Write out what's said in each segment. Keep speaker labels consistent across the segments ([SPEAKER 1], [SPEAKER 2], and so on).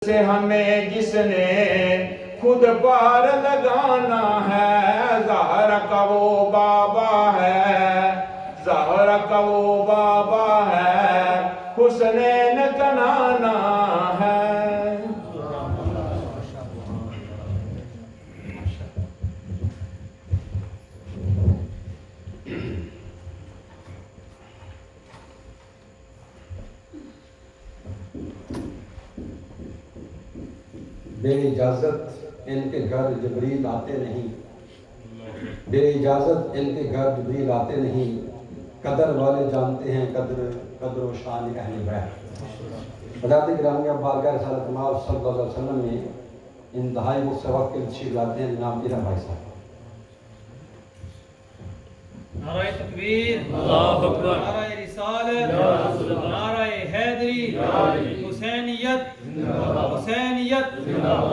[SPEAKER 1] سے ہمیں جس نے خود پار لگانا ہے، زہرا کا وہ بابا ہے، زہرا کا وہ بابا ہے، حسنین کا نانا ہے۔
[SPEAKER 2] بے اجازت ان کے گھر جبریل آتے نہیں، بے اجازت ان کے گھر جبریل آتے نہیں، قدر والے جانتے ہیں قدر و شان اہل بیت۔ حضرات گرامیہ بارگاہ رسالت مآب صلی اللہ علیہ وسلم میں انتہائی مصطفیٰ کے تشریف لاتے ہیں جناب میرا بھائی صاحب۔
[SPEAKER 3] نعرہ تکبیر، اللہ اکبر، نعرہ رسالت، نعرہ حیدری، حسینیت، حسینیت،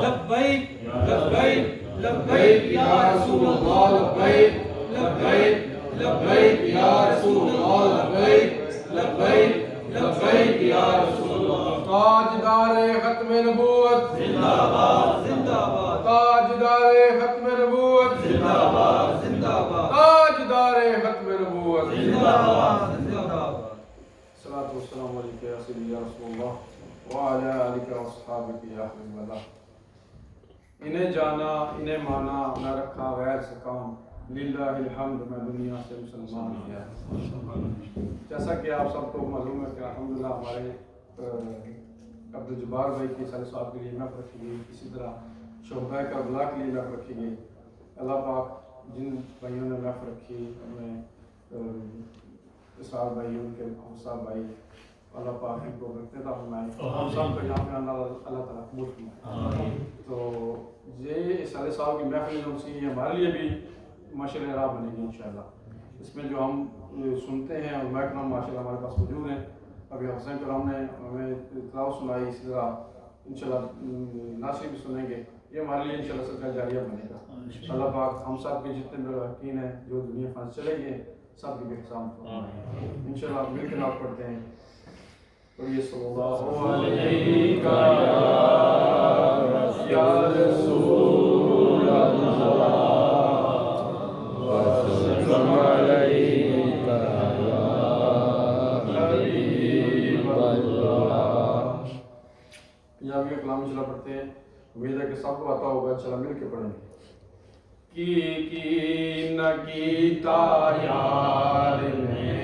[SPEAKER 3] لبیک لبیک لبیک یا رسول اللہ، لبیک لبیک لبیک یا رسول اللہ، لبیک لبیک لبیک یا رسول اللہ۔
[SPEAKER 4] تاجدار ختم نبوت
[SPEAKER 3] زندہ باد، زندہ باد،
[SPEAKER 4] تاجدار ختم نبوت
[SPEAKER 3] زندہ باد، زندہ باد،
[SPEAKER 4] تاجدار ختم نبوت
[SPEAKER 3] زندہ باد، زندہ باد۔
[SPEAKER 4] الصلاة والسلام علیکہ یا سیدی یا رسول اللہ وعلی آلک و اصحابک یا حبیب اللہ۔ انہیں جانا انہیں مانا نہ رکھا غیر سے کام، للہ الحمد میں دنیا سے مسلمان کیا۔ جیسا کہ آپ سب کو معلوم ہے کہ الحمدللہ ہمارے عبدالجبار بھائی کی سال صاحب کے لیے محفل رکھی گئی، اسی طرح شہداء کربلا کے لیے محفل رکھی گئی۔ اللہ پاک جن بھائیوں نے محفل رکھی، ہمیں اسرار بھائی، ان کے صاحب بھائی، اللہ پاک ان کو برکت عطا فرمائے، ہم سب کو یہاں پہ آنا اللہ تعالیٰ قبول فرمائے۔ تو یہ سال صاحب کی محفل جو سی ہمارے لیے بھی ماشاء راہ بنے گی انشاءاللہ۔ اس میں جو ہم سنتے ہیں اور محکمہ ماشاء اللہ ہمارے پاس موجود ہیں، ابھی حسین کرام نے ہمیں اطلاع سنائی، اسی طرح انشاءاللہ ناصری بھی سنیں گے، یہ ہمارے لیے انشاءاللہ صدقہ جاریہ بنے گا۔ اللہ پاک ہم سب کے جتنے بھی حقین ہیں جو دنیا فانس چلے گئے سب کی بے حسام فرمائے انشاءاللہ۔ مل کے نام پڑھتے ہیں، اور یہ صلی اللہ علیہ یا رسول اللہ وسلم علیکہ یا حبیب اللہ۔ پنجابی میں کلام انشاءاللہ پڑھتے ہیں، امید ہے کہ سب کو آتا ہوگا، انشاءاللہ مل کے پڑھیں گے۔ کی نہ کیتا یار نے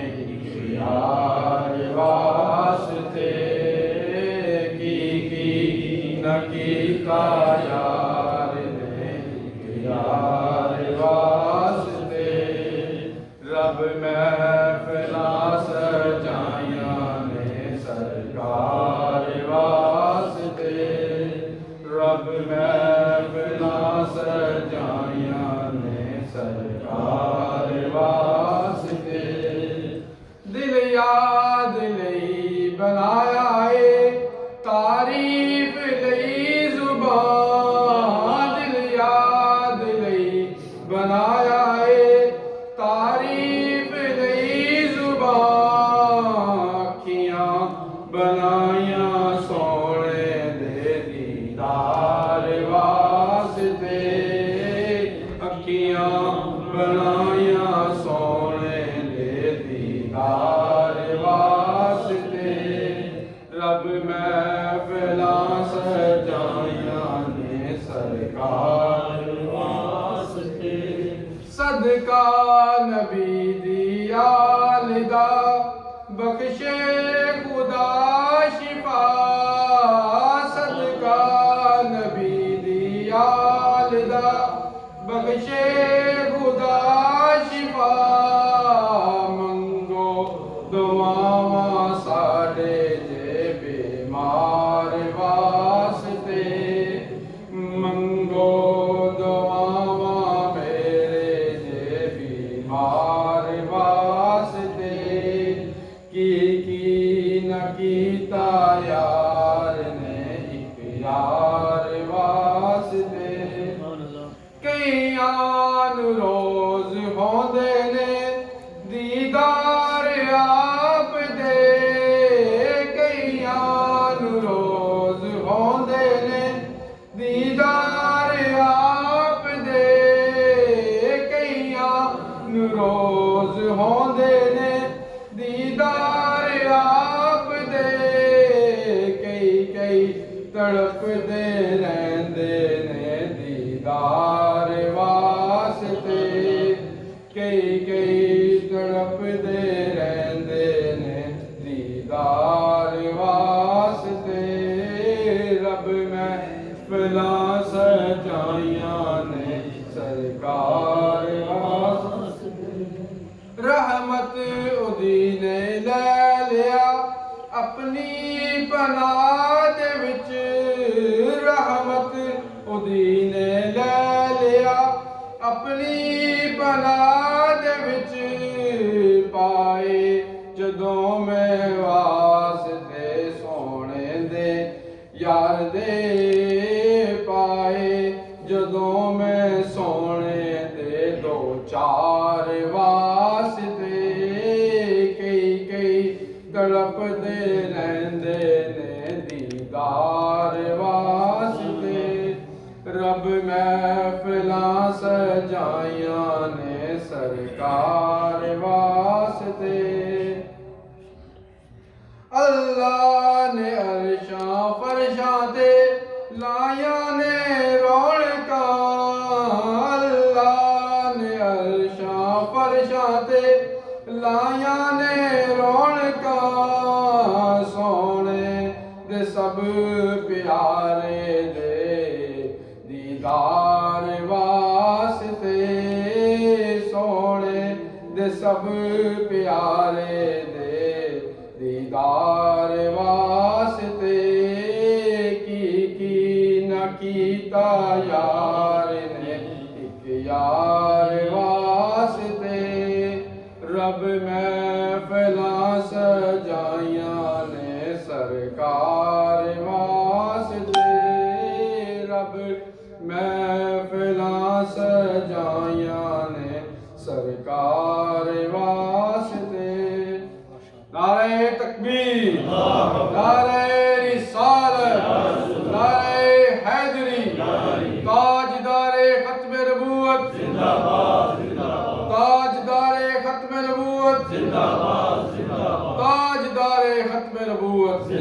[SPEAKER 4] یار واسطے، کی نہ کیتا یار نے یار واسطے، رب محفلاں سجائیاں نے سرکار واسطے، رب محفلاں سجائیاں نے سرکار واسطے، دل یاد لئی بنایا ہے تعریف لئی زبان، دل یاد لئی بنایا ہے تعریف لئی زبان، اکھیاں بنائیاں سونے دے دیدار واسطے، اکھیاں بنائیاں سونے دے دیدار واسطے، رب محفلاں سجائیاں نے سرکار واسطے، صدقہ نبی دی آل دا بخشے خدا شفا، صدقہ نبی دی آل دا بخشے خدا شفا، منگو دعاواں ساڈے جے بیمار واسطے، منگو دعاواں میرے جے بیمار واسطے، کی نہ کیتا یار نے اختیار واسطے، کئیاں نوں روز ہوندے نے دیدار آپ دے، کئیاں نوں روز ہوندے نے دیدار آپ دے کئیاں نو روز ہوندے نے دیدار آپ دے کئی کئی تڑپ دے رہندے نے دیدار واسطے کئی کئی تڑپ دے رہندے نے دیدار واسطے رب محفلاں سجائیاں نے سرکار واسطے رحمت اودی نے لے لیا اپنی پناہ دے وچ رحمت اودی نے لے لیا اپنی پناہ دے وچ پائے جدوں میں واسطے سونے دے یار دے پائے جدوں میں سونے دے دو چار واسطے کئی کئی تڑپ دے رہندے نے دیدار واسطے رب محفلاں سجائیاں نے سرکار واسطے اللہ نے عرشاں فرشاں تے لائیاں نے رونقاں اللہ نے عرشاں فرشاں تے لائیاں نے رونقاں سونے دے سب پیارے دے دیدار واسطے سونے دے سب پیارے دے دیدار واسطے کی نہ کیتا یار نے ایک یار واسطے رب محفلاں سجائیاں نے سرکار واسطے رب محفلاں سجائیاں نے سرکار واسطے نعرہ تکبیر نعرہ رسالت نعرہ حیدری تاجدار ختم نبوت تاجدار ختم نبوت تاجدار ختم نبوت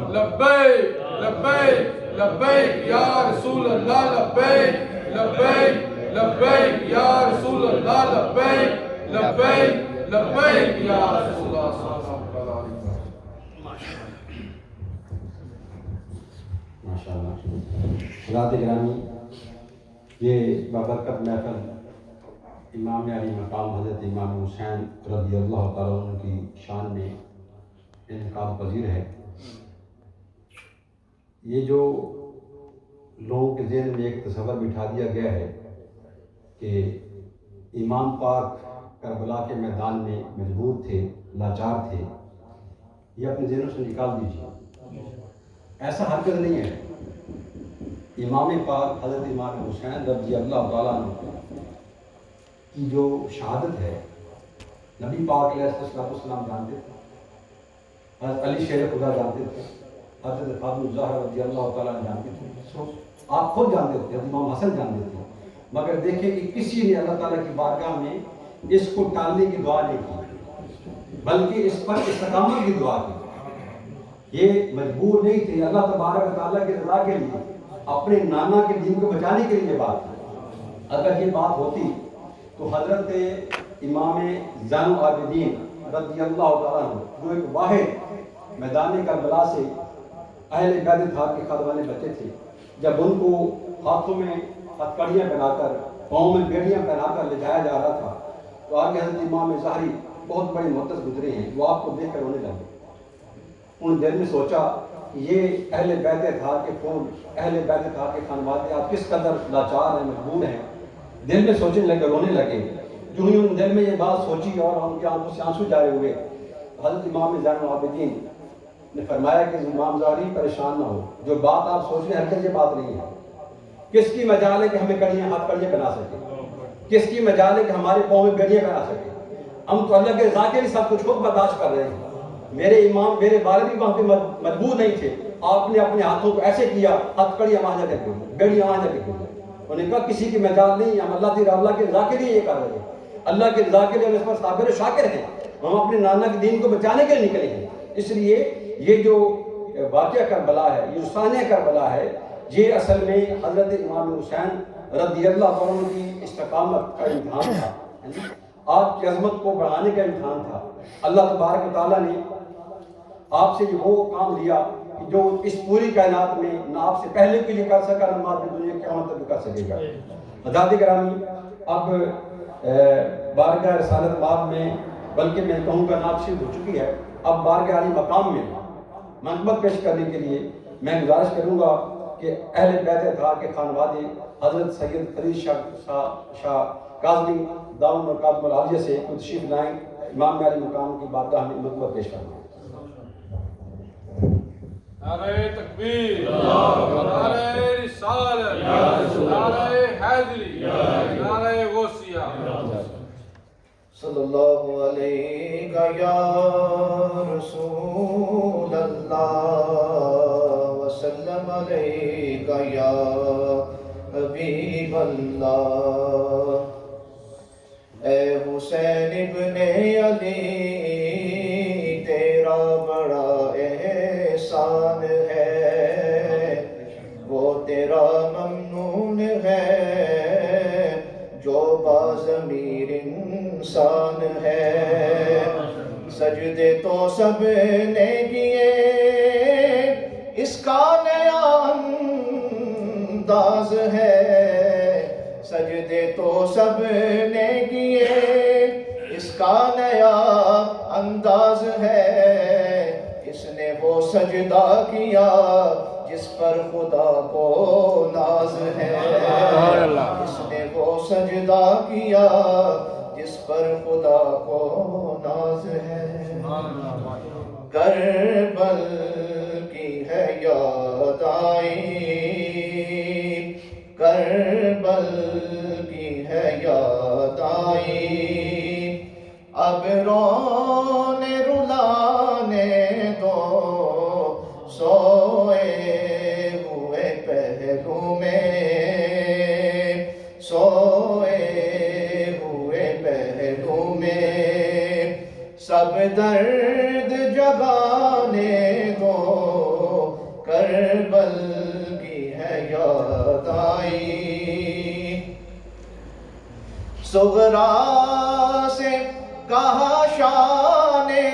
[SPEAKER 4] لبیک لبیک لبیک یا رسول اللہ لبیک لبیک لبیک یا رسول اللہ لبیک لبیک لبیک یا رسول اللہ صلی اللہ علیہ وسلم
[SPEAKER 2] ماشاءاللہ حضرات گرامی یہ بابرکت محفل امام علی مقام حضرت امام حسین رضی اللہ تعالیٰ عنہ کی شان میں انعقاد پذیر ہے یہ جو لوگوں کے ذہن میں ایک تصور بٹھا دیا گیا ہے کہ امام پاک کربلا کے میدان میں مجبور تھے لاچار تھے یہ اپنے ذہنوں سے نکال دیجیے ایسا ہرگز نہیں ہے امام پاک حضرت امام حسین رضی اللہ تعالیٰ عنہ کی جو شہادت ہے نبی پاک علیہ السلام جانتے تھے حضرت علی شیر خدا جانتے تھے حضرت فاطمہ الزہرا رضی اللہ تعالیٰ جانتے تھے آپ خود جانتے تھے حضرت امام حسن جانتے تھے مگر دیکھیں کہ کسی نے اللہ تعالیٰ کی بارگاہ میں اس کو ٹالنے کی دعا نہیں کی بلکہ اس پر استقامت کی دعا کی یہ مجبور نہیں تھے اللہ تبارک و تعالیٰ کی رضا کے لیے اپنے نانا کے دین کو بچانے کے لیے بات کی اگر یہ بات ہوتی تو حضرت امام زین العابدین رضی اللہ تعالیٰ عنہ جو ایک واحد میدان کربلا سے اہل بیت تھا کے خاد والے بچے تھے جب ان کو ہاتھوں میں ہتھکڑیاں پہنا کر پاؤں میں بیڑیاں پہنا کر لے جایا جا رہا تھا تو آگے حضرت امام ظاہری بہت بڑے محدث گزرے ہیں وہ آپ کو دیکھ کر رونے لگے ان دل میں سوچا یہ اہل بیت تھا کہ کون اہل بیت تھا کہ خانوادے آپ کس قدر لاچار ہیں مجبور ہیں دل میں سوچنے لگے رونے لگے جو ہی ان دل میں یہ بات سوچی اور ان کے آنکھوں سے آنسو جارے ہوئے حضرت امام زین العابدین نے فرمایا کہ امام ظاہری پریشان نہ ہو جو بات آپ سوچ رہے ہیں ہرگز یہ بات نہیں ہے کس کی مجال ہے کہ ہمیں کڑیاں ہاتھ کڑیاں بنا سکیں کس کی مجال ہے کہ ہمارے پاؤں میں گڑیاں بنا سکیں ہم تو اللہ کے لیے سب کچھ خود برداشت کر رہے ہیں میرے امام میرے والد بھی وہاں پہ مجبور نہیں تھے آپ نے اپنے ہاتھوں کو ایسے کیا، ہتھکڑیاں وہاں جا کے گر گئی، بیڑیاں وہاں جا کے گر گئی۔ انہوں نے کہا کسی کی مجال نہیں، ہم اللہ کی رضا کے لیے یہ کر رہے ہیں، اللہ کی رضا کے لیے ہم اس پر صابر و شاکر ہیں، ہم اپنے نانا کے دین کو بچانے کے لیے نکلے ہیں۔ اس لیے یہ جو واقعہ کربلا ہے، یہ ثانیہ کربلا ہے، یہ اصل میں حضرت امام حسین رضی اللہ عنہ کی استقامت کا امتحان تھا، آپ کی عظمت کو بڑھانے کا امتحان تھا۔ اللہ تبارک و تعالیٰ نے آپ سے وہ کام لیا کہ جو اس پوری کائنات میں نہ آپ سے پہلے کوئی یہ کر سکا، نہ بعد میں دنیا کی قیامت تک کر سکے گا۔ حضرات گرامی، اب بارگاہ رسالت باب میں، بلکہ میں کہوں گا نعت شریف ہو چکی ہے، اب بارگاہ عالی مقام میں منقبت پیش کرنے کے لیے میں گزارش کروں گا کہ اہل بیت اطہار کے خانوادے حضرت سید فرید شاہ کاظمی دامن برکاتہ العالیہ سے کوئی تشریف لائیں، امام عالی مقام کی بارگاہ میں منقبت پیش کرنا۔
[SPEAKER 5] نعرہ تکبیر، نعرہ رسالت، نعرہ حیدری، نعرہ غوثیہ۔
[SPEAKER 6] صلی اللہ علیہ یا رسول اللہ وسلم علیہ یا حبیب اللہ۔ اے حسین ابن علی تیرا بڑا احسان ہے، وہ تیرا ممنون ہے جو باضمیر انسان ہے۔ سجدے تو سب نے کیے، اس کا نیا انداز ہے۔ سجدے تو سب نے کیے، اس کا نیا انداز ہے۔ اس نے وہ سجدہ کیا جس پر خدا کو ناز ہے۔ اس نے وہ سجدہ کیا جس پر خدا کو ناز ہے۔ کربل کی ہے یاد آئی، کربل کی ہے یاد آئی، اب رونے رلانے دو سوئے ہوئے پہلو میں، سوئے ہوئے پہلو میں، سب درد جگانے دو، کربل کی ہے یاد آئی۔ صغرا سے کہا شاہ نے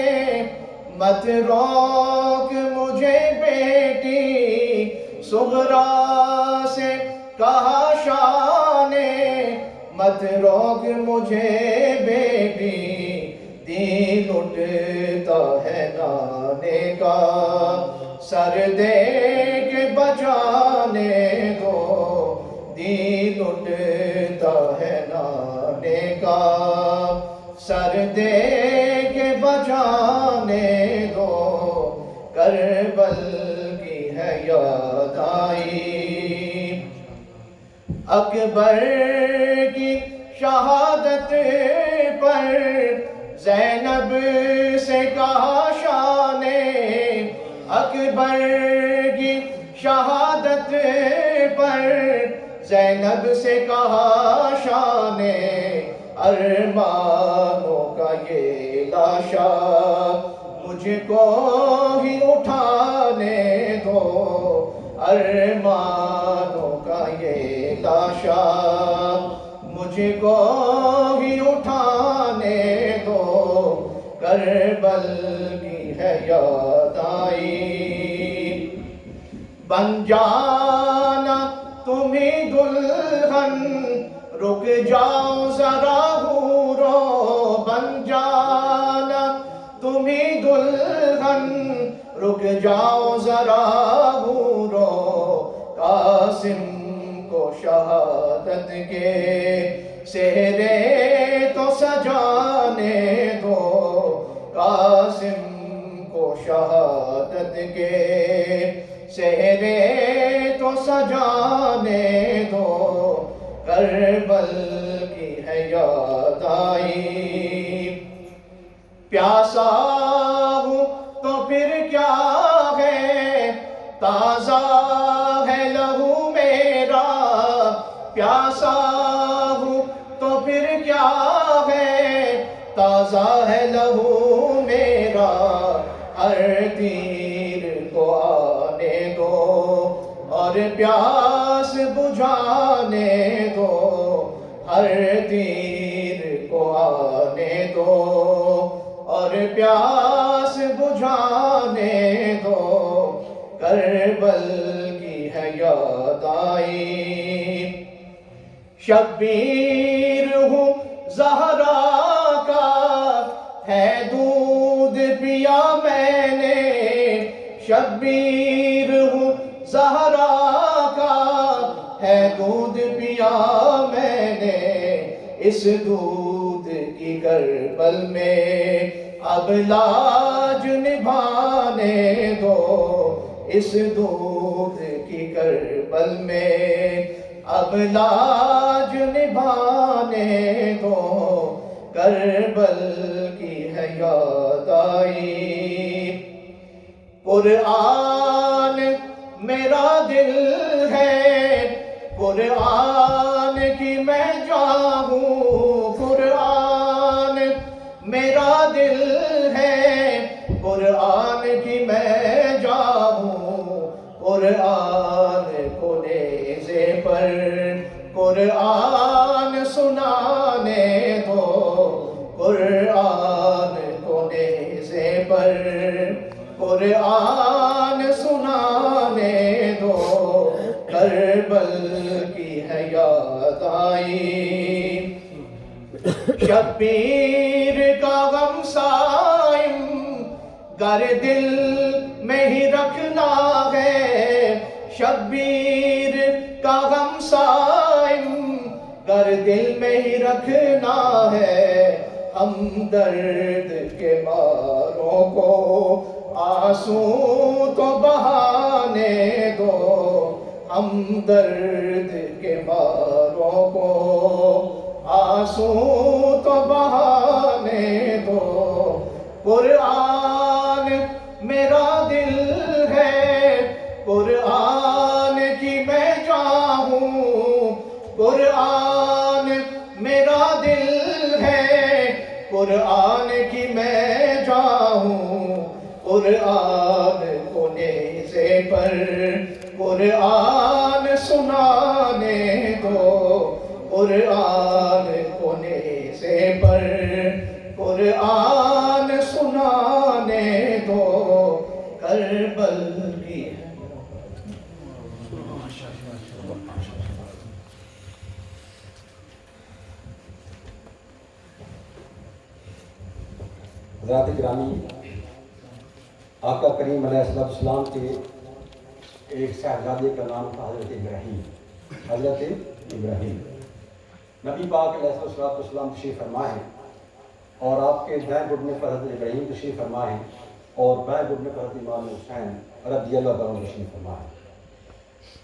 [SPEAKER 6] مت روک مجھے بیٹی، صغرا سے کہا شاہ نے مت روک مجھے بیٹی، دین اٹھتا ہے نانے کا سر دے کے بچانے دو، دین اٹھتا ہے نانے کا سر دے کے بچانے دو، کربل کی ہے یاد آئی۔ اکبر کی شہادت پر زینب سے کہا شاہ نے، اکبر کی شہادت پر زینب سے کہا شاہ نے، ارمانوں کا یہ لاشا مجھ کو ہی اٹھانے دو، ارمانوں کا یہ لاشا مجھ کو ہی اٹھانے دو، کربل کی ہے یاد آئی۔ بن جانا تمہیں دلہن، رک جاؤ ذرا حورو، بن جانا تمہیں دلہن، رک جاؤ ذرا حورو، قاسم کو شہادت کے سہرے تو سجانے دو، قاسم کو شہادت کے سہرے تو سجانے دو، کربل کی ہے یاد آئی۔ پیاسا ہوں تو پھر کیا ہے پیاسا ہوں تو پھر کیا ہے، تازہ ہے لہو میرا ہر تیر کو آنے دو، اور پیاس بجھانے دو، ہر تیر کو آنے دو، اور پیاس بجھانے دو، کربل کی ہے یاد آئی۔ شبیر ہوں زہرا کا، ہے دودھ پیا میں نے، شبیر ہوں زہرا کا، ہے دودھ پیا میں نے، اس دودھ کی کربل میں اب لاج نبھانے دو، اس دودھ کی کربل میں اب لاج نبھانے دو، کربل کی ہے یاد آئی۔ قرآن میرا دل ہے، قرآن کی میں جاؤں، قرآن میرا دل ہے، قرآن کی میں جاؤں، قرآن کو نیزے پر قرآن سنانے دو، قرآن کو نیزے پر قرآن سنانے دو، کربل کی ہے یاد آئی۔ شبیر کا غم صائم گر دل میں ہی رکھنا ہے، شبیر کا غم صائم گر دل میں ہی رکھنا ہے، ہم درد کے ماروں کو آنسو تو بہانے دو، ہم درد کے ماروں کو آنسو تو بہانے دو، قرآن میرا دل ہے، قرآن کی میں جاؤں، قرآن میرا دل ہے، قرآن کی میں جاؤں، قرآن کو نیزے پر قرآن سنانے دو، قرآن کو نیزے پر قرآن سنانے دو، کربل کی
[SPEAKER 2] حضرات گرامی، آقا کریم علیہ السلام کے ایک صاحبزادے کا نام تھا حضرت ابراہیم، حضرت ابراہیم۔ نبی پاک علیہ السلام تشریف فرما ہے، اور آپ کے دائیں گھٹنے پر حضرت ابراہیم تشریف فرما ہے، اور بائیں گھٹنے پر حضرت امام حسین رضی اللہ تعالیٰ عنہ تشریف فرما ہے۔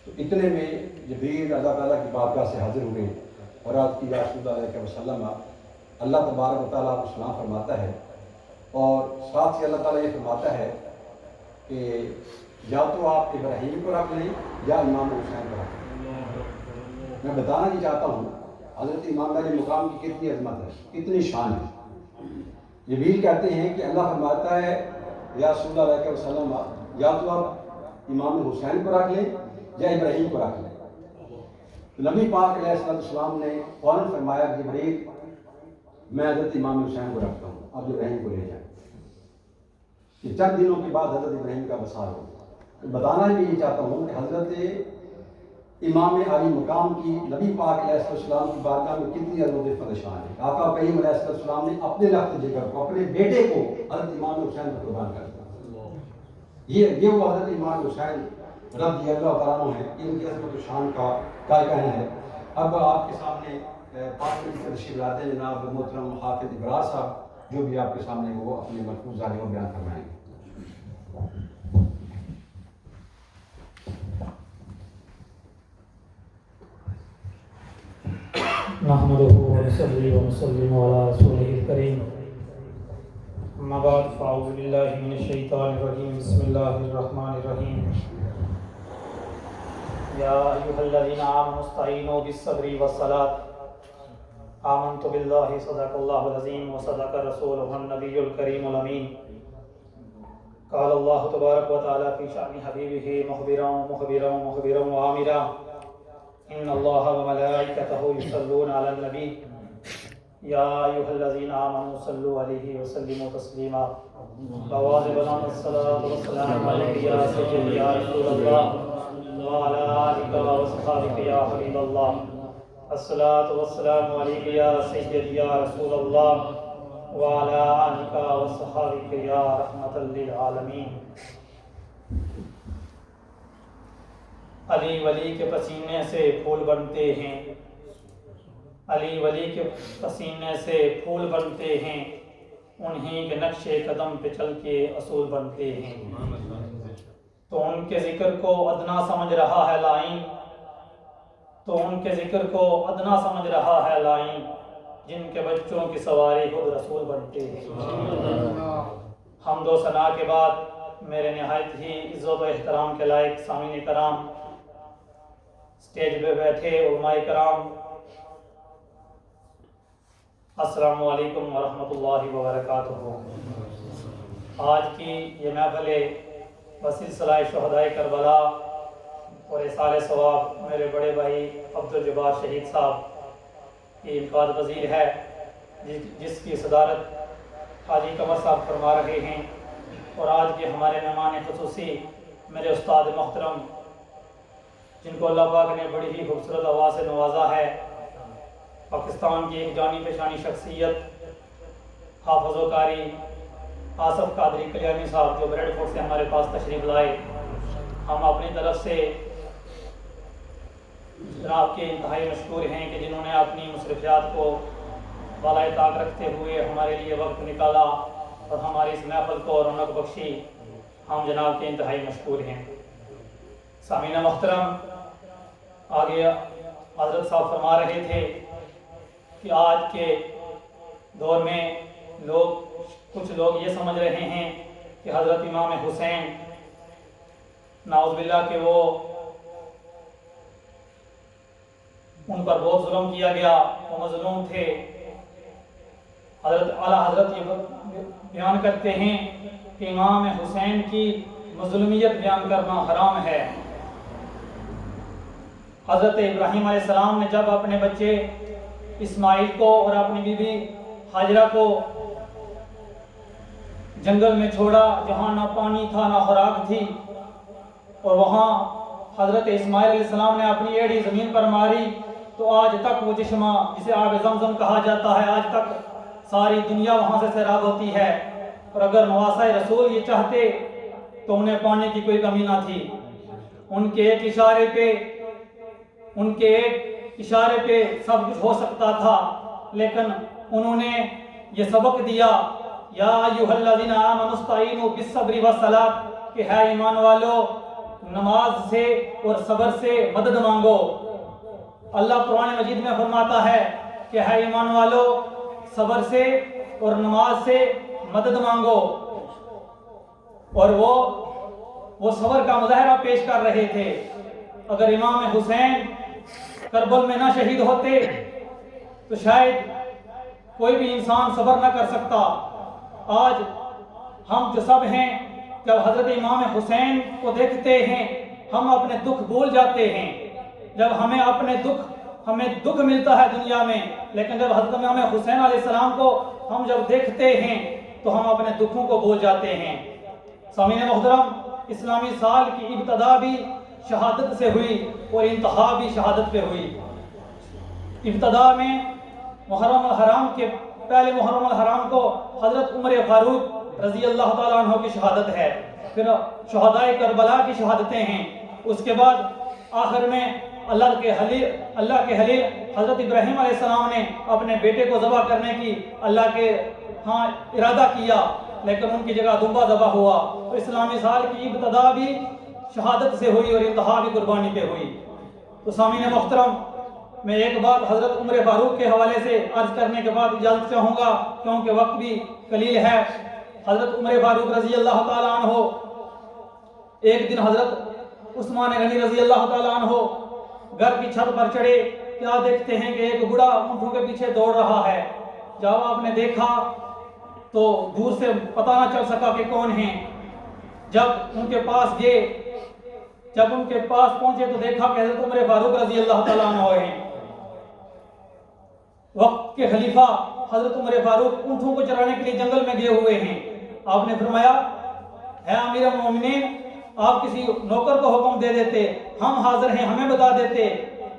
[SPEAKER 2] تو اتنے میں جبریل اللہ تعالیٰ کی بارگاہ سے حاضر ہوئے اور آپ کی یا رسول اللہ علیہ وسلم اللہ تبارک و تعالیٰ کو سلام فرماتا ہے، اور ساتھ ہی اللہ تعالیٰ یہ فرماتا ہے کہ یا تو آپ ابراہیم کو رکھ لیں یا امام حسین کو رکھ لیں۔ میں بتانا نہیں چاہتا ہوں حضرت امام علی مقام کی کتنی عظمت ہے، کتنی شان ہے۔ جبریل کہتے ہیں کہ اللہ فرماتا ہے یا رسول اللہ علیہ وسلم یا تو آپ امام حسین کو رکھ لیں یا ابراہیم کو رکھ لیں۔ تو نبی پاک علیہ السلام نے فوراً فرمایا کہ جبریل میں حضرت امام حسین کو رکھتا ہوں، آپ ابراہیم کو لے جائیں۔ کہ چند دنوں کے بعد حضرت ابراہیم کا وصال ہو۔ بتانا بھی یہ چاہتا ہوں کہ حضرت امام علی مقام کی نبی پاک علیہ السلام کی بارگاہ میں کتنی عظمت شان ہے۔ آقا کریم علیہ السلام نے اپنے لخت جگر کو، اپنے بیٹے کو حضرت امام حسین کو قربان کر دیا۔ یہ وہ حضرت امام حسین رضی اللہ تعالیٰ عنہ ہیں، ان کی عظمت و شان کا کہنا ہے۔ اب آپ کے سامنے 5 منٹ کے تشریف لاتے ہیں جناب محترم حافظ ابراز صاحب، جو بھی آپ کے سامنے وہ اپنے ملفوظ ظاہر و بیان فرمائیں گے۔
[SPEAKER 7] نحمده ونصلي ونسلم على رسوله الكريم، اما بعد فاعوذ بالله من الشيطان الرجيم، بسم الله الرحمن الرحيم۔ يا أيها الذين آمنوا استعينوا بالصبر والصلاة آمنت بالله صدق الله العظيم وصدق رسوله النبي الكريم الأمين قال الله تبارك وتعالى في شأن حبيبه مخبرا وآمرا إن الله وملائكته يصلون على النبي يا أيها الذين آمنوا صلوا عليه وسلموا تسليما وواظبنا الصلاة والسلام عليك يا سيدي يا رسول الله وعلى آلك وصحبك يا حبيب الله الصلاة والسلام عليك يا سيدي يا رسول الله وعلى آلك وصحبك يا رحمة للعالمين. علی ولی کے پسینے سے پھول بنتے ہیں، علی ولی کے پسینے سے پھول بنتے ہیں، انہی کے نقش قدم پہ چل کے اصول بنتے ہیں. تو ان کے ذکر کو ادنا سمجھ رہا ہے لائن، تو ان کے ذکر کو ادنا سمجھ رہا ہے لائن، جن کے بچوں کی سواری خود رسول بنتے ہیں. حمد و ثنا کے بعد میرے نہایت ہی عزت و احترام کے لائق سامعین کرام، اسٹیج پہ بیٹھے علماء کرام، السلام علیکم ورحمۃ اللہ وبرکاتہ. آج کی یہ محفل بسلسلہ شہدائے کربلا اور احسال ثواب میرے بڑے بھائی عبدالجبار شہید صاحب کی انعقاد پذیر ہے، جس کی صدارت حاجی قمر صاحب فرما رہے ہیں. اور آج کے ہمارے مہمان خصوصی میرے استاد محترم، جن کو اللہ پاک نے بڑی ہی خوبصورت آواز سے نوازا ہے، پاکستان کی ایک جانی پہچانی شخصیت حافظ و قاری آصف قادری کلیانی صاحب، جو بریڈ فورٹ سے ہمارے پاس تشریف لائے. ہم اپنی طرف سے جناب کے انتہائی مشکور ہیں کہ جنہوں نے اپنی مصروفیات کو بالائے طاق رکھتے ہوئے ہمارے لیے وقت نکالا اور ہماری اس محفل کو رونق بخشی. ہم جناب کے انتہائی مشکور ہیں. سامعین محترم، آگے حضرت صاحب فرما رہے تھے کہ آج کے دور میں کچھ لوگ یہ سمجھ رہے ہیں کہ حضرت امام حسین نعوذ باللہ کہ وہ ان پر بہت ظلم کیا گیا، وہ مظلوم تھے. حضرت اعلیٰ حضرت یہ بیان کرتے ہیں کہ امام حسین کی مظلومیت بیان کرنا حرام ہے. حضرت ابراہیم علیہ السلام نے جب اپنے بچے اسماعیل کو اور اپنی بیوی ہاجرہ کو جنگل میں چھوڑا، جہاں نہ پانی تھا نہ خوراک تھی، اور وہاں حضرت اسماعیل علیہ السلام نے اپنی ایڑی زمین پر ماری، تو آج تک وہ چشمہ جسے آب زمزم کہا جاتا ہے، آج تک ساری دنیا وہاں سے سیراب ہوتی ہے. اور اگر نواسۂ رسول یہ چاہتے تو انہیں پانی کی کوئی کمی نہ تھی. ان کے ایک اشارے پہ سب کچھ ہو سکتا تھا، لیکن انہوں نے یہ سبق دیا، یا ایھا الذین آمنوا استعینوا بالصبر والصلاۃ، کہ ہے ایمان والو نماز سے اور صبر سے مدد مانگو. اللہ قرآن مجید میں فرماتا ہے کہ ہے ایمان والو صبر سے اور نماز سے مدد مانگو. اور وہ صبر کا مظاہرہ پیش کر رہے تھے. اگر امام حسین کربل میں نہ شہید ہوتے تو شاید کوئی بھی انسان صبر نہ کر سکتا. آج ہم جو سب ہیں، جب حضرت امام حسین کو دیکھتے ہیں ہم اپنے دکھ بھول جاتے ہیں. جب ہمیں دکھ ملتا ہے دنیا میں، لیکن جب حضرت امام حسین علیہ السلام کو ہم جب دیکھتے ہیں تو ہم اپنے دکھوں کو بھول جاتے ہیں. سامعین محترم، اسلامی سال کی ابتدا بھی شہادت سے ہوئی اور انتہا بھی شہادت پہ ہوئی. ابتدا میں محرم الحرام کے پہلے محرم الحرام کو حضرت عمر فاروق رضی اللہ تعالیٰ عنہ کی شہادت ہے، پھر شہدائے کربلا کی شہادتیں ہیں. اس کے بعد آخر میں اللہ کے حلیل حضرت ابراہیم علیہ السلام نے اپنے بیٹے کو ذبح کرنے کی اللہ کے ہاں ارادہ کیا، لیکن ان کی جگہ دمبا ذبح ہوا. تو اسلامی سال کی ابتدا بھی شہادت سے ہوئی اور انتہا بھی قربانی پہ ہوئی. تو سامعین محترم، میں ایک بات حضرت عمر فاروق کے حوالے سے عرض کرنے کے بعد اجازت چاہوں گا، کیونکہ وقت بھی قلیل ہے. حضرت عمر فاروق رضی اللہ تعالیٰ عنہ ایک دن حضرت عثمان غنی رضی اللہ تعالیٰ عنہ گھر کی چھت پر چڑھے، کیا دیکھتے ہیں کہ ایک بوڑھا اونٹوں کے پیچھے دوڑ رہا ہے۔ جب آپ نے دیکھا تو دور سے پتہ نہ چل سکا کہ کون ہیں۔ جب ان کے پاس گئے، جب ان کے پاس پہنچے تو دیکھا کہ حضرت عمر فاروق رضی اللہ تعالیٰ عنہ ہیں۔ وقت کے خلیفہ حضرت عمر فاروق اونٹوں کو چرانے کے لیے جنگل میں گئے ہوئے ہیں۔ آپ نے فرمایا، اے امیر المومنین، آپ کسی نوکر کو حکم دے دیتے، ہم حاضر ہیں، ہمیں بتا دیتے۔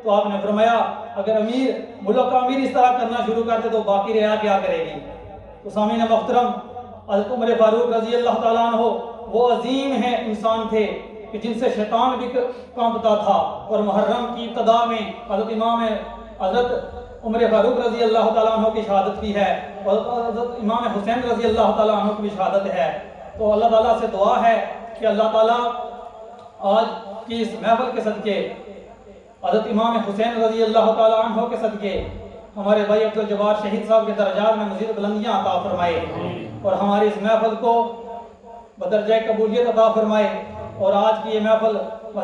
[SPEAKER 7] تو آپ نے فرمایا، اگر امیر ملک کا امیر اس طرح کرنا شروع کر دے تو باقی رعایا کیا کرے گی؟ تو سامعین محترم، حضرت عمر فاروق رضی اللہ تعالیٰ عنہ وہ عظیم ہیں انسان تھے کہ جن سے شیطان بھی کانپتا تھا، اور محرم کی ابتدا میں حضرت عمر فاروق رضی اللہ تعالیٰ عنہ کی شہادت بھی ہے، اور حضرت امام حسین رضی اللہ تعالیٰ عنہ کی بھی شہادت ہے۔ تو اللہ تعالیٰ سے دعا ہے کہ اللہ تعالیٰ آج کی اس محفل کے صدقے، حضرت امام حسین رضی اللہ تعالیٰ عنہ کے صدقے ہمارے بھائی عبدالجبار شہید صاحب کے درجات میں مزید بلندیاں عطا فرمائے، اور ہماری اس محفل کو بدرجہ قبولیت عطا فرمائے۔ اور آج کی یہ محفل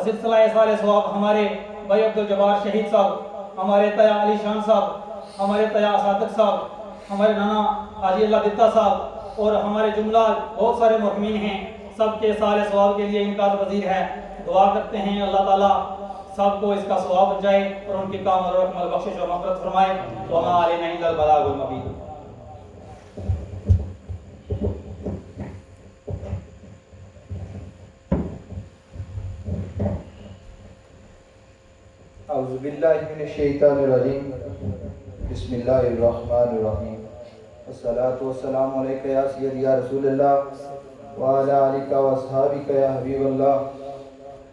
[SPEAKER 7] سلسلہ سال ثواب ہمارے بھائی عبدالجبار شہید صاحب، ہمارے تیا علی شان صاحب، ہمارے تیا صادق صاحب، ہمارے نانا حاجی اللہ دتا صاحب، اور ہمارے جملہ بہت سارے محرمین ہیں، سب کے سال ثواب کے لیے انعقاد پذیر ہے۔ دعا کرتے ہیں اللہ تعالیٰ سب کو اس کا ثواب بچائے اور ان کی کام اور عمل بخشش و مغفرت فرمائے۔ وما علینا الا البلاغ المبین۔
[SPEAKER 6] اعوذ باللہ من الشیطان الرجیم، بسم اللہ الرحمن الرحیم، والصلاة والسلام علیکہ یا سیدی یا رسول اللہ وعلی آلکہ واصحابکہ یا حبیب اللہ۔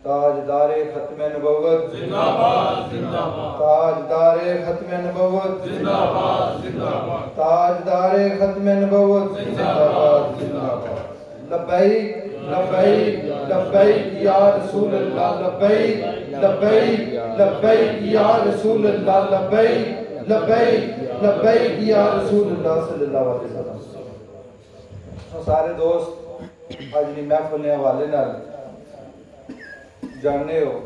[SPEAKER 6] تاجدار ختم نبوت
[SPEAKER 5] زندہ باد زندہ باد،
[SPEAKER 6] تاجدار ختم نبوت
[SPEAKER 5] زندہ باد زندہ باد،
[SPEAKER 6] تاجدار ختم نبوت زندہ باد زندہ باد۔ لبیک لبیک لبیک یا رسول اللہ، لبیک لبیک لبیک یا رسول اللہ، لبیک لبیک لبیک یا رسول اللہ صلی اللہ علیہ وسلم۔ سارے دوست آج دی محفل نے حوالے نال جاننے ہو،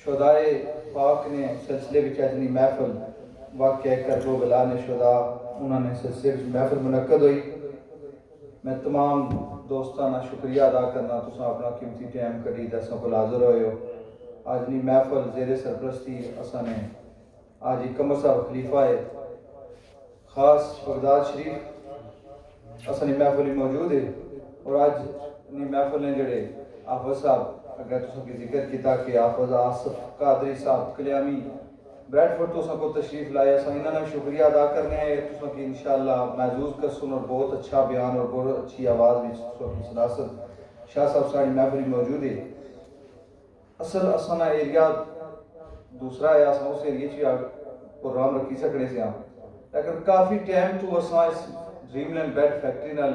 [SPEAKER 6] شہدائے پاک نے سلسلے وچ اجنی محفل واقعہ کربلا نے شہدا انہوں نے سلسلے وچ محفل منعقد ہوئی۔ میں تمام دوستانہ شکریہ ادا کرنا، تساں اپنا قیمتی ٹائم کڈی تے اساں کول حاضر ہوئے ہو۔ آج نی محفل زیر سرپرستی اساں نے آج قمر صاحب خلیفہ خاص بغداد شریف اساں نی محفل موجود ہے، اور آج نی محفل نے جڑے حافظ صاحب اگر تساں کی ذکر کیتا کہ حافظ آصف قادری صاحب کلیامی بریڈ فورڈ تو کو تشریف لائے، اساں انہاں نے شکریہ ادا کرنے ہیں تساں کی انشاءاللہ محظوظ کرسن، اور بہت اچھا بیان اور بہت اچھی آواز وچ تساں کی صداقت شاہ صاحب ساری محفل موجود ہے۔ اصل اساں ایریا دوسرا ہے، اساں اس ایریا چ پروگرام رکھی سکنے سے ہاں، لیکن کافی ٹائم تو اساں اس ڈریم لینڈ بیڈ فیکٹری نال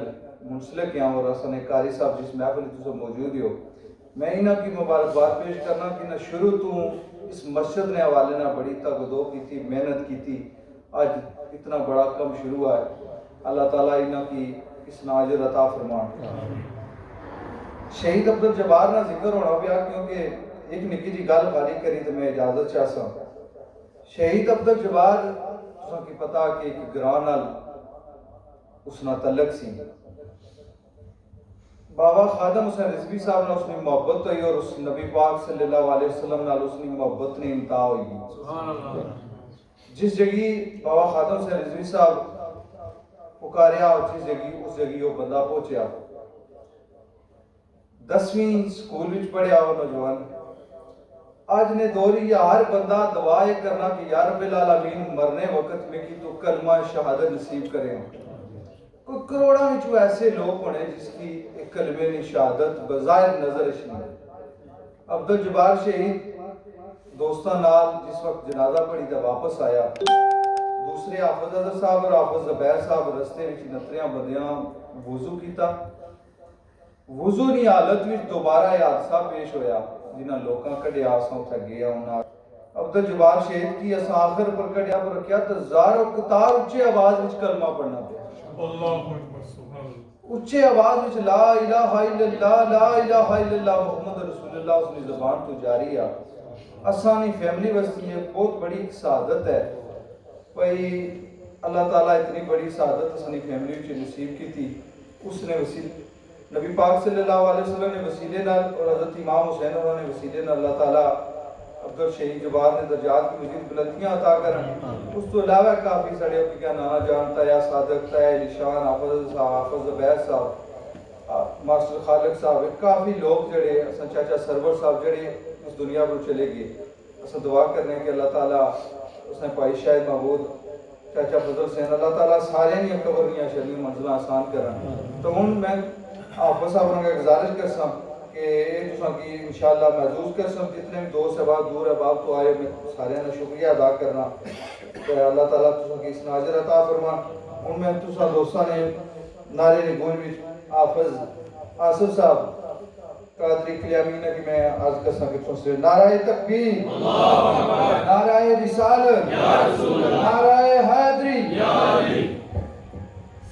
[SPEAKER 6] منسلک ہیں، اور اساں نے قاری صاحب جس محفل تساں موجود ہو، میں انہاں کی مبارکباد پیش کرنا کہ نہ شروع تو اس مسجد نے حوالے نہ بڑی تگدو کی تھی، محنت کی تھی، آج اتنا بڑا کم شروع ہوا ہے۔ اللہ تعالیٰ انہاں کی اس ناجر عطا فرمان۔ شہید عبدالجبار نہ ذکر ہونا پیا کیونکہ ایک نکی جی گل خالی کری تو میں اجازت چاہ سا۔ شہید عبدالجبار تساں کی پتہ کہ ایک گران نال اس نہ تعلق سی، بابا خادم حسین رضوی صاحب نے اس نے محبت ہوئی، اور اس نبی پاک صلی اللہ علیہ وسلم نال اس نے محبت نے انتہا ہوئی۔
[SPEAKER 5] سبحان اللہ۔
[SPEAKER 6] جس جگہ بابا خادم حسین رضوی صاحب پکاریا، اور جس جگہ اس جگہ وہ بندہ پہنچیا، 10ویں سکول وچ پڑھیا وہ نوجوان، آج نے دوری یا ہر بندہ دعا یہ کرنا کہ یا رب العالمین مرنے وقت میں کی تو کلمہ شہادت نصیب کریں۔ کوئی کروڑوں میں ایسے لوگ ہونے جس کی ایک کلمہ شہادت بظاہر نظر اشنی۔ عبدالجبار شہید دوستان نال جس وقت جنازہ پڑھی تھا واپس آیا، دوسرے حافظ حضر صاحب اور حافظ زبیر صاحب رستے وچ نتریاں بندیاں وضو کیتا، وضو نی حالت وچ دوبارہ یہ حادثہ پیش ہویا جنہاں لوکاں کڈیا اساں اتھے گیا انہاں عبدالجبار شہید کی اساں آخر پر کڈیا پر رکھیا تو زارو قطار اچھی آواز وچ کلمہ پڑھنا پیا،
[SPEAKER 5] اللہ اکبر سبحان اللہ،
[SPEAKER 6] اچھے آواز وچ لا الہ الا اللہ لا الہ الا اللہ محمد رسول اللہ اس کی زبان تو جاری آ اسانی فیملی وستی ہے بہت بڑی ایک سعادت ہے بھائی اللہ تعالیٰ اتنی بڑی سعادت اسانی فیملی وچ نصیب کی تھی اس نے وسیلے نبی پاک صلی اللہ علیہ وسلم نے وسیلے نال اور حضرت امام حسین انہوں نے وسیلے نال اللہ تعالیٰ عبد شہید جبار نے درجات کی مزید بلندیاں عطا کریں اس تو علاوہ کافی سڑے اپنی کیا نانا جانتا یا صادق تا ہے نشان حافظ صاحب حافظ زبیر صاحب ماسٹر خالق صاحب کافی لوگ جڑے اساں چاچا سرور صاحب جڑے اس دنیا پر چلے گئے اساں دعا کرنے کہ اللہ تعالیٰ اس نے پائی شاہد محمود چاچا فضل حسین اللہ تعالیٰ سارے نہیں قبر دیا شرمی منزلہ آسان کرنا تو ہن میں حافظ صاحب نے گزارش کرساں کہ تساں کی انشاءاللہ محظوظ کرساں جتنے بھی دوست احباب دور احباب تو آئے میں سارے نے شکریہ ادا کرنا کہ اللہ تعالیٰ تساں کی اس ناظر عطا فرمان ہن میں تساں دوستاں نے نعرے نگون وچ حافظ آصف صاحب قادری کلیامینہ کی میں عرض کرساں کہ تساں نعرہ تکبیر نعرہ رسالت نعرہ حیدری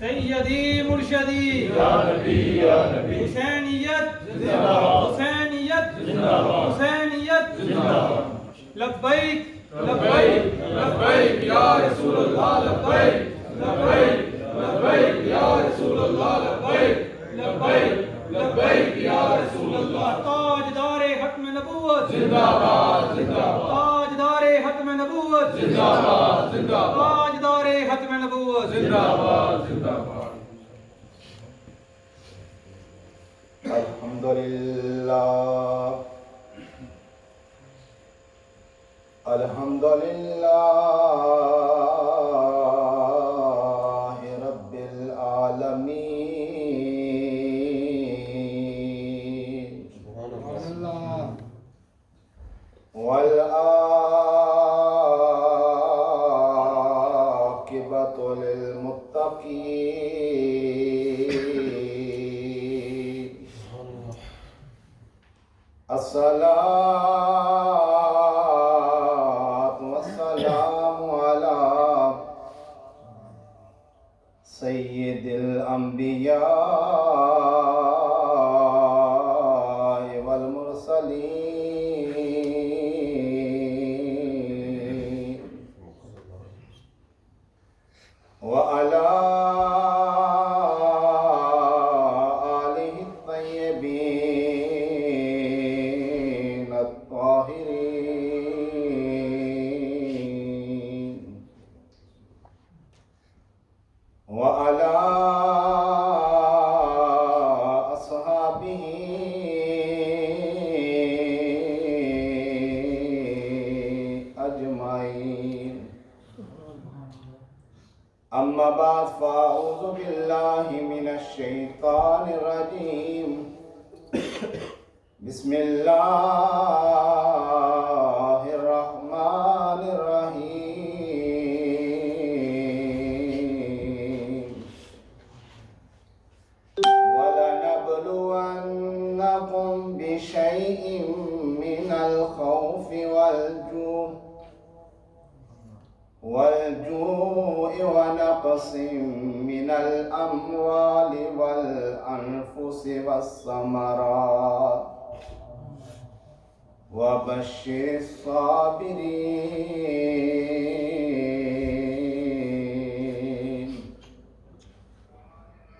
[SPEAKER 3] سیدی مرشدی
[SPEAKER 5] یا نبی یا نبی
[SPEAKER 3] حسینیت
[SPEAKER 5] زندہ باد
[SPEAKER 3] حسینیت
[SPEAKER 5] زندہ باد
[SPEAKER 3] حسینیت
[SPEAKER 5] زندہ باد
[SPEAKER 3] لبیک
[SPEAKER 5] لبیک لبیک یا رسول اللہ لبیک لبیک لبیک یا رسول اللہ لبیک لبیک لبیک یا رسول اللہ
[SPEAKER 3] تاجدار ختم نبوت
[SPEAKER 5] زندہ باد زندہ باد
[SPEAKER 3] تاجدار ختم نبوت
[SPEAKER 5] زندہ باد زندہ باد
[SPEAKER 3] تاجدار ختم نبوت
[SPEAKER 5] زندہ باد زندہ باد
[SPEAKER 6] الحمدللہ الحمدللہ رب العالمین والعاقبۃ للمتقین الصلاۃ والسلام علی سید الانبیاء والمرسلین وعلى آلہ الطیبین الطاہرین وعلى اصحابہ اجمعین اما بعد فاعوذ باللہ من الشیطان الرجیم بسم اللہ الرحمن الرحیم وَلَنَبْلُوَنَّكُمْ بِشَيْءٍ مِّنَ الْخَوْفِ والجوع ونقص من الأموال والأنفس والثمرات وبشر الصابرين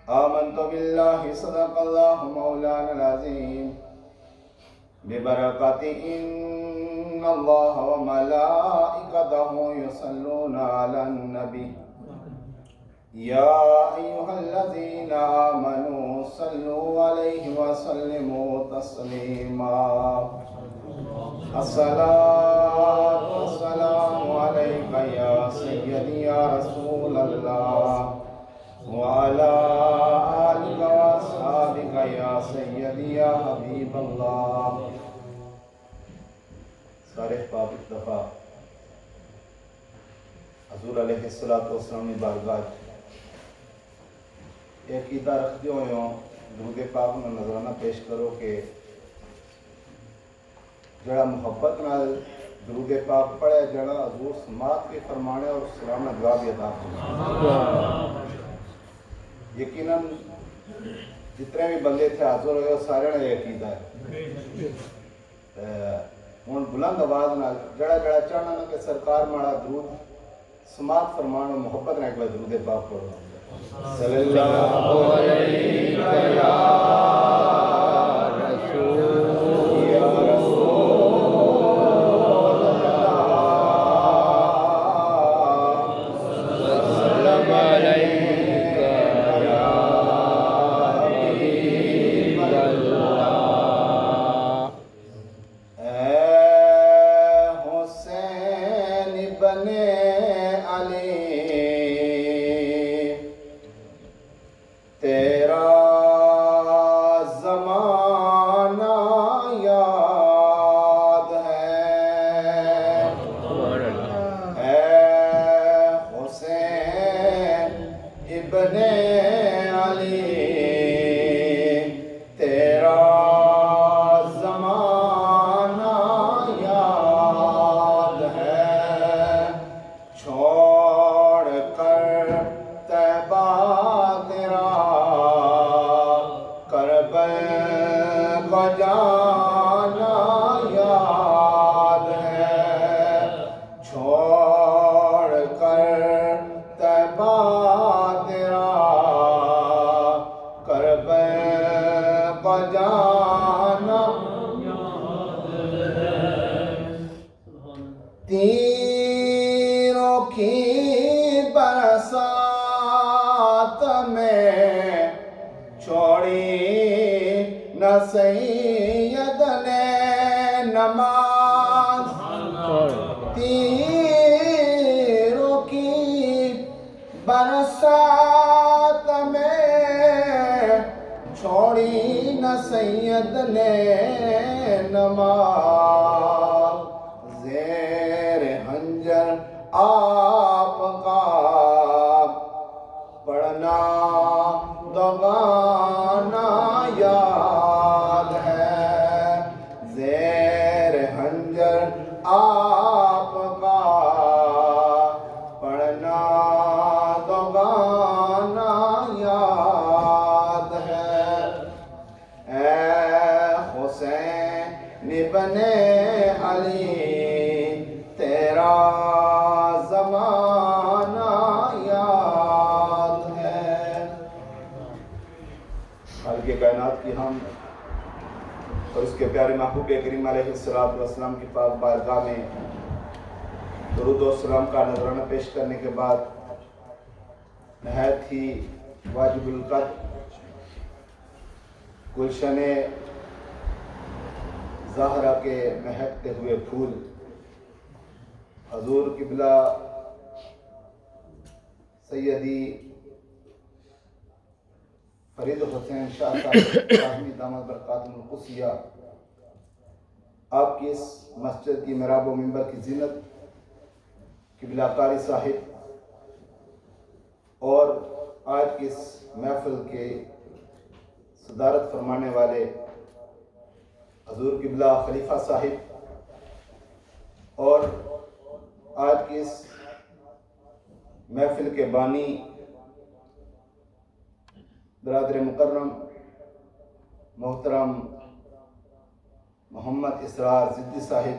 [SPEAKER 6] آمنت بالله صدق الله مولانا العظيم ببركة إن الله وملائكته يصلون على النبي يا أيها الذين آمنوا صلوا عليه وسلموا تسليما الصلاة والسلام عليك يا سيدي يا رسول الله وعلى آلك وأصحابك يا سيدي يا حبيب الله سارے احباب ایک دفعہ حضور علیہ السلام کی بارگاہ یہ عقیدہ رکھتے ہوئے ہوں درود پاک میں نظرانہ پیش کرو کہ جڑا محبت نال درود پاک پڑھے جڑا حضور سماعت کے فرمانے اور سلام دعا بھی ادا کرنا یقیناً جتنے بھی بندے تھے حاضر ہوئے سارے نے یہ عقیدہ ہے ہوں بلند آواز نال جڑا جڑا چاہنا نا کہ سرکار ماڑا درود سماعت فرمان و محبت نہ ایک بار درود پاک پڑھو صلی اللہ علیہ تیروں کی برسات میں چھوڑی نہ سید نے نماز تیروں کی برسات میں چھوڑی نہ سید نے نماز زیر ہنجر آپ کا پڑھنا دوگانا یاد ہے زیر ہنجر آپ کا پڑھنا دوگانا یاد ہے اے حسین ابن علی تیرا زمانہ یاد ہے خالق کائنات کی ہم اور اس کے پیارے محبوب کریم علیہ السلام کی پاک بارگاہ میں درود و سلام کا نذرانہ پیش کرنے کے بعد نہایت ہی واجب القدر گلشن زہرا کے مہکتے ہوئے پھول حضور قبلہ سیدی فرید حسین شاہ صاحب دامت برکاتہ القدسیہ آپ کی اس مسجد کی محراب و منبر کی زینت قبلہ قاری صاحب اور آج کی اس محفل کے صدارت فرمانے والے حضور قبلہ خلیفہ صاحب اور آج کی اس محفل کے بانی برادر مکرم محترم محمد اسرار زدی صاحب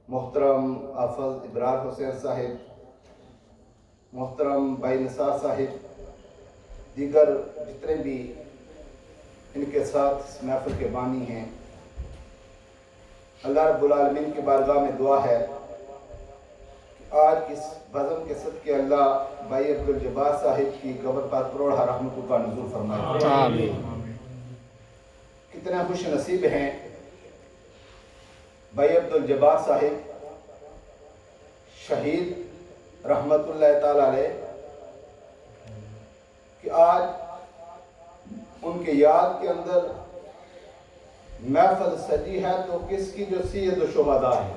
[SPEAKER 6] محترم حافظ ابرار حسین صاحب محترم بھائی نثار صاحب دیگر جتنے بھی ان کے ساتھ اس محفل کے بانی ہیں اللہ رب العالمین کی بارگاہ میں دعا ہے کہ آج اس بزم کے صدقے اللہ بھائی عبدالجبار صاحب کی قبر پر کروڑہ رحمتوں کا نزول فرمائے آمین کتنے خوش نصیب ہیں بھائی عبدالجبار صاحب شہید رحمت اللہ تعالی علیہ کہ آج ان کے یاد کے اندر محفل سجی ہے تو کس کی جو سید و شہداء ہے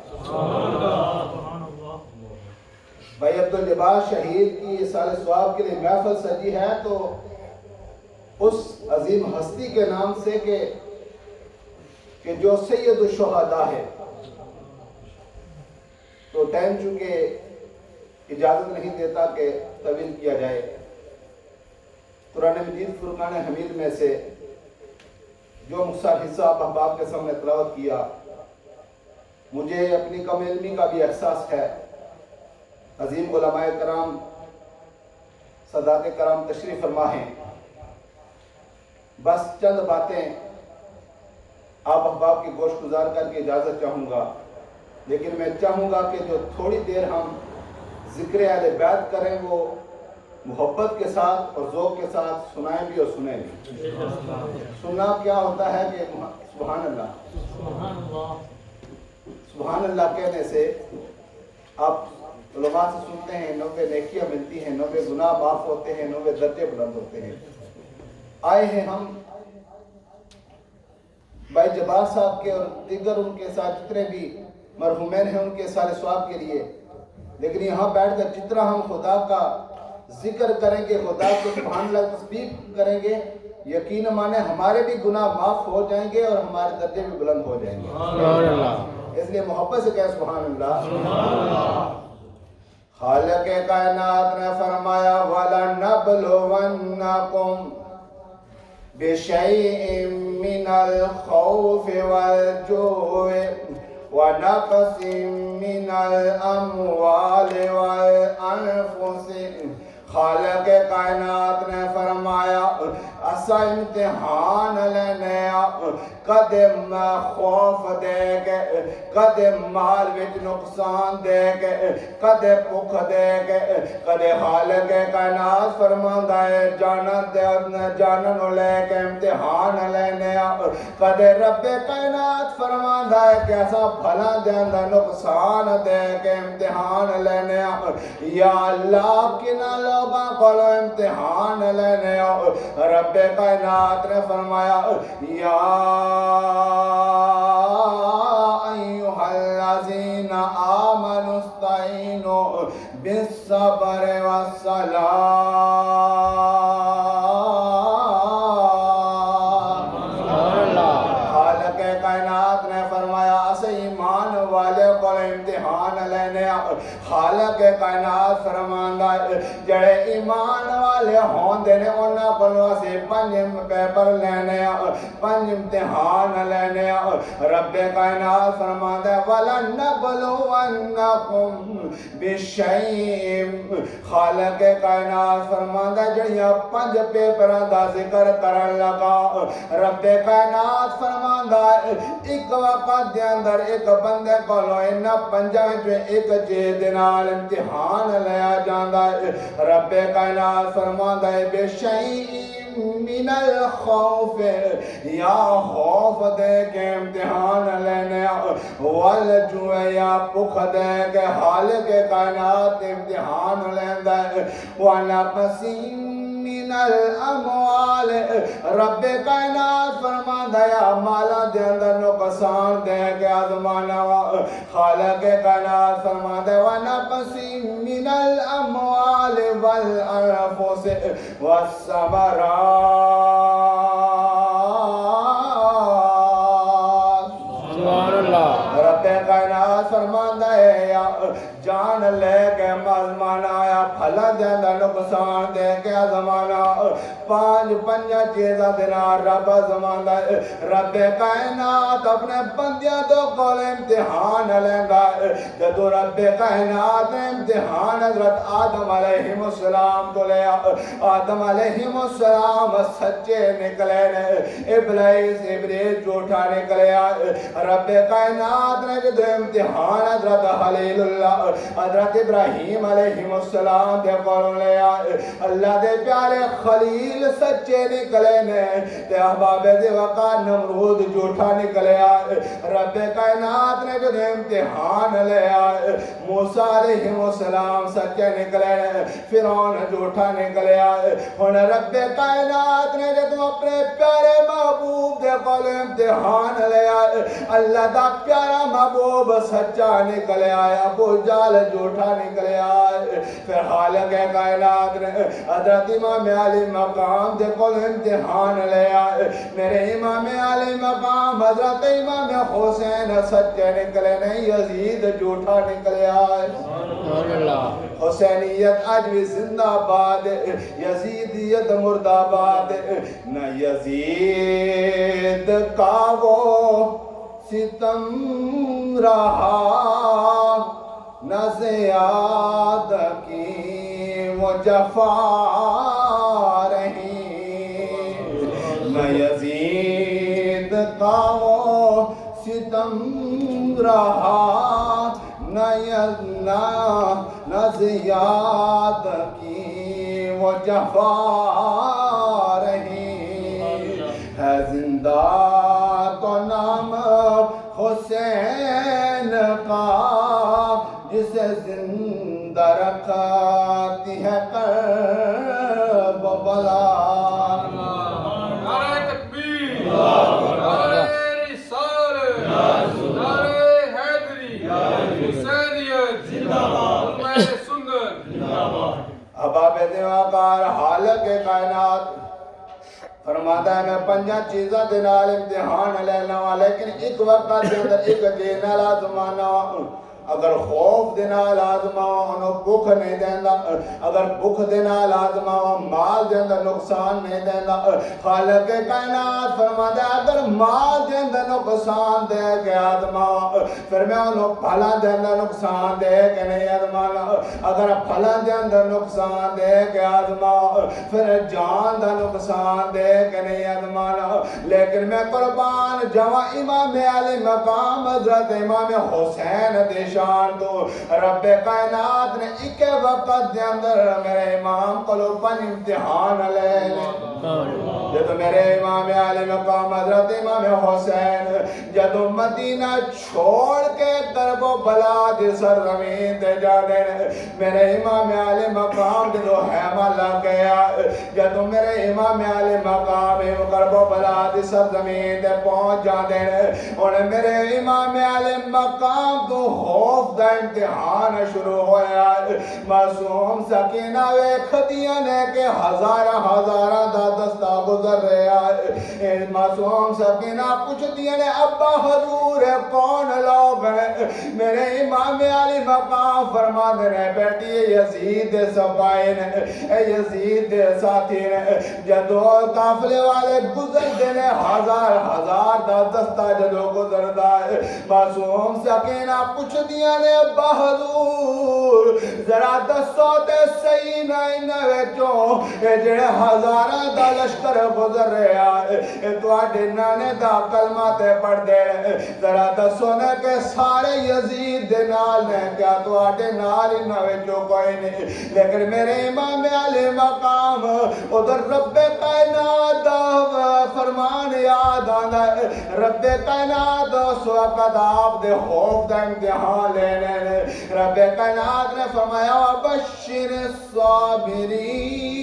[SPEAKER 6] بھائی عبدالجبار شہید کی سال ثواب کے لیے محفل سجی ہے تو اس عظیم ہستی کے نام سے کہ جو سید و شہداء ہے تو ٹائم چونکہ اجازت نہیں دیتا کہ طویل کیا جائے قرآن مجید فرقان حمید میں سے جو مختصر حصہ آپ احباب کے سامنے تلاوت کیا، مجھے اپنی کم علمی کا بھی احساس ہے۔ عظیم علماء کرام، سادات کرام تشریف فرما ہیں۔ بس چند باتیں آپ احباب کی گوش گزار کر کے اجازت چاہوں گا، لیکن میں چاہوں گا کہ جو تھوڑی دیر ہم ذکر اہل بیت کریں وہ محبت کے ساتھ اور ذوق کے ساتھ سنائیں بھی اور سنیں بھی۔ سننا کیا ہوتا ہے کہ سبحان اللہ، سبحان اللہ کہنے سے آپ علماء سے سنتے ہیں 90 نیکیاں ملتی ہیں، 90 گناہ معاف ہوتے ہیں، 90 درجے بلند ہوتے ہیں۔ آئے ہیں ہم بھائی جبار صاحب کے اور دیگر ان کے ساتھ جتنے بھی مرحومین ہیں ان کے سارے ثواب کے لیے، لیکن یہاں بیٹھ کر جتنا ہم خدا کا ذکر کریں گے، خدا کو سبحان اللہ تسبیح کریں گے، یقین مانے ہمارے بھی گناہ معاف ہو جائیں گے اور ہمارے درجے بھی بلند ہو جائیں گے۔ اس لیے محبت سے کہے سبحان اللہ۔ خالق کائنات نے فرمایا وَلَنَبْلُوَنَّكُمْ بِشَيْءٍ مِّنَ الْخَوْفِ وَالْجُوعِ وَنَقْصٍ مِّنَ الْأَمْوَالِ وَالْأَنفُسِ۔ خالق کائنات نے فرمایا اسا امتحان لینے کدے خوف دے گے، کدے مال وچ نقصان دے گے، کدے بھوک دے گے، کدے خالق کائنات فرماندا ہے جانن لے کے امتحان لینے، کدے رب کائنات فرماندا ہے کہ اسا بھلا دیندا نقصان دے کے امتحان لینے۔ یا اللہ کنا لوگاں کولو امتحان لینے، رب کائنات نے فرمایا یا ایھا الذین آمنوا استعینوا بالصبر والصلاۃ۔ خالق کائنات نے فرمایا اسے ایمان والے کو امتحان لینے، خالق کائنات فرماندا ہے جڑے ایمان والے ہوندے نے انہاں کولوں اسی 5 پیپر لینے، 5 امتحان لینے۔ رب کائنات فرماندا ہے وَلَنَبْلُوَنَّكُمْ بِشَيْءٍ۔ خالق کائنات فرماندا ہے جڑیاں 5 پیپراں دا ذکر کرن لگا، رب کائنات فرماندا ہے ایک وقت دے اندر ایک بندے کولوں انہاں 5 وچوں ایک چیز دے نال امتحان لیا جاندا ہے۔ رب کائنات فرماندا ہے بے شیء من الخوف، یا خوف دے کے امتحان لینے، والجوع یا بھوک دے کے خالق کائنات امتحان لیندا ہے، ونقص من الاموال۔ رب کائنات فرماندا ہے مالا دے اندر نقصان دے کے آزمانا، خالق کائنات فرماندا ہے ونقص من الاموال والانفس والثمرات۔
[SPEAKER 5] سبحان اللہ۔
[SPEAKER 6] رب کائنات فرماندا ہے یا جان لے کے آزمانا، یا پھلا دے اندر نقصان دے کے آزمانا، 5 چیزاں دے نال رب آزماندا ہے۔ رب کائنات اپنے بندیاں تو کول امتحان لیندا ہے۔ جدوں رب کائنات نے امتحان حضرت آدم علیہ السلام تو لیا، آدم علیہ السلام سچے نکلے نے، ابلیس جھوٹا نکلیا۔ رب کائنات نے جدوں امتحان حضرت خلیل اللہ حضرت ابراہیم علیہ السلام دے کولوں لیا، اللہ دے پیارے خلیل سچے نکلے نے، تے احباب دے وقا نمرود جھوٹا نکلیا۔ رب کائنات نے جدوں امتحان لیا، موسیٰ علیہ السلام سچے نکلے نے، فرعون جھوٹا نکلیا۔ ہن رب کائنات نے جدوں اپنے پیارے محبوب دے کول امتحان لیا، اللہ دا پیارا محبوب
[SPEAKER 1] سچا نکل آیا ابو جال جھوٹا نکل آیا پھر خالق کائنات نے حضرت امام علی مقام دے کول امتحان لے آئے میرے امام علی مقام حضرت امام حسین سچے نکلے نہیں یزید جھوٹا نکلے آئے حسینیت آج بھی زندہ باد یزیدیت مردہ باد نہ یزید کا وہ ستم رہا نہ زیاد کی وہ جفا رہی نہ یزید کا وہ ستم رہا نہ زیاد کی وہ جفا رہی ہے زندہ تو نام حسین کا جسے زندہ رکھتی ہے کربلا
[SPEAKER 5] نعرہ تکبیر نعرہ رسالت نعرہ حیدری حسینیت امہ سنت
[SPEAKER 1] احباب دیوکار حالق کائنات فرماتا ہے میں پنجا چیزاں دے نال امتحان لینا ہوا لیکن ایک وقت دے اندر ایک دینا لازمانا اگر خوف دینا لازماوا انہوں بھوک نہیں دینا اگر بھوک دینا لازماوا مال دینا نقصان نہیں دینا خالق کائنات فرماتا ہے اگر مال دینا نقصان دے کے آدماوا پھر میں انہوں پھلا دینا نقصان دے کے نہیں آدمانا اگر پھلا دینا نقصان دے کے آدماوا پھر جان دا نقصان دے کے نہیں آدمانا لیکن میں قربان جوان امام علی مقام حضرت امام حسین دے شان تو رب کائنات نے ایک وقت دے اندر میرے امام کو پن امتحان لے جب میرے امام علی مقام حضرت امام حسین جب مدینہ چھوڑ کے کرب و بلا دی سرزمین تے جانے میرے امام علی مقام دلو حیمہ لگ گیا جب میرے امام علی مقام کرب و بلا دی سرزمین تے پہنچ جانے انہیں میرے امام علی مقام تو خوف دا امتحان شروع ہویا معصوم سکینہ ویکھ دیا نے کہ ہزارہ دا دستہ گزر رہا ہے معصوم سکینہ پوچھ دیا نے ابا حضور کون لوگ ہیں میرے امام علی مقام فرما دینے بیٹی یزید سبائن یزید ساتھین جدو قافلے والے گزر دینے ہزار دا دستہ جدو گزر دا ہے معصوم سکینہ پوچھ دیا نے ابا حضور ذرا دستوں تے صحیح نہیں ویچو جڑے ہزاراں دا لشکر گزر رہا ہے تو آڈے نانے دا کلمہ تے پڑھ دے ذرا دسو نے کہ سارے یزید دے نال نے کیا تو آڈے نال ہی نہ ویچو کوئی نہیں لیکن میرے امام علی مقام ادھر رب کائنات دا فرمان یاد آنا رب کائنات اس وقت آپ دے خوف دا امتحان لینے رب کائنات نے فرمایا بشر الصابرین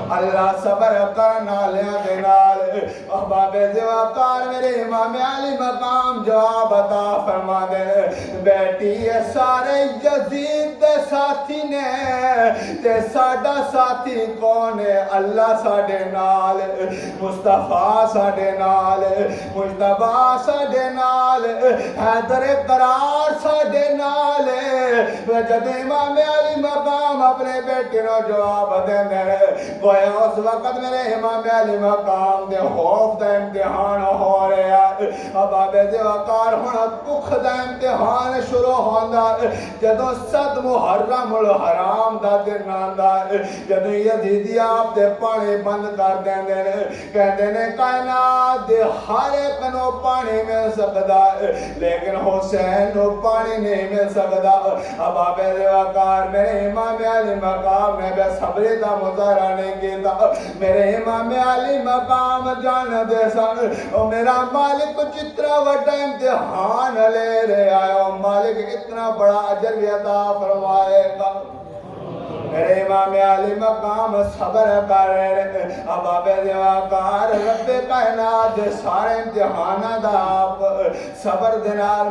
[SPEAKER 1] اللہ صبر کرنا لیا دینال احباب زوکار میرے امام علی مقام جواب عطا فرما دے بیٹی سارے یزید دے ساتھی نے تے ساڈا ساتھی کون ہے اللہ ساڈے نال مصطفیٰ ساڈے نال مجتبیٰ ساڈے نال حیدر قرار ساڈے نال جب امام علی مقام اپنے بیٹے نو جواب دے گویا اس وقت میرے امام علی مقام دے خوف دا امتحان ہو رہا ہے احباب زوکار ہونا بخ دا امتحان شروع ہوندا جدو صد محرم الحرام دا دن آندا جدو یزیدی آپ دے پانی بند کر دیں کہندے نے کائنات دے ہر ایک نو پانی مل سکدا لیکن حسین نو پانی نہیں مل سکدا احباب زوکار میرے امام علی مقام نے بے صبری دا مظاہرہ نہیں کیتا میرے امام علی مقام جان دے سن اور میرا مالک جتنا بڑا امتحان لے رہے آئے اور مالک اتنا بڑا اجر بھی عطا فرمائے گا میرے امام علی مقام صبر پر اباب دیواکار رب کائنات دے سارے امتحانات دا آپ صبر دے نال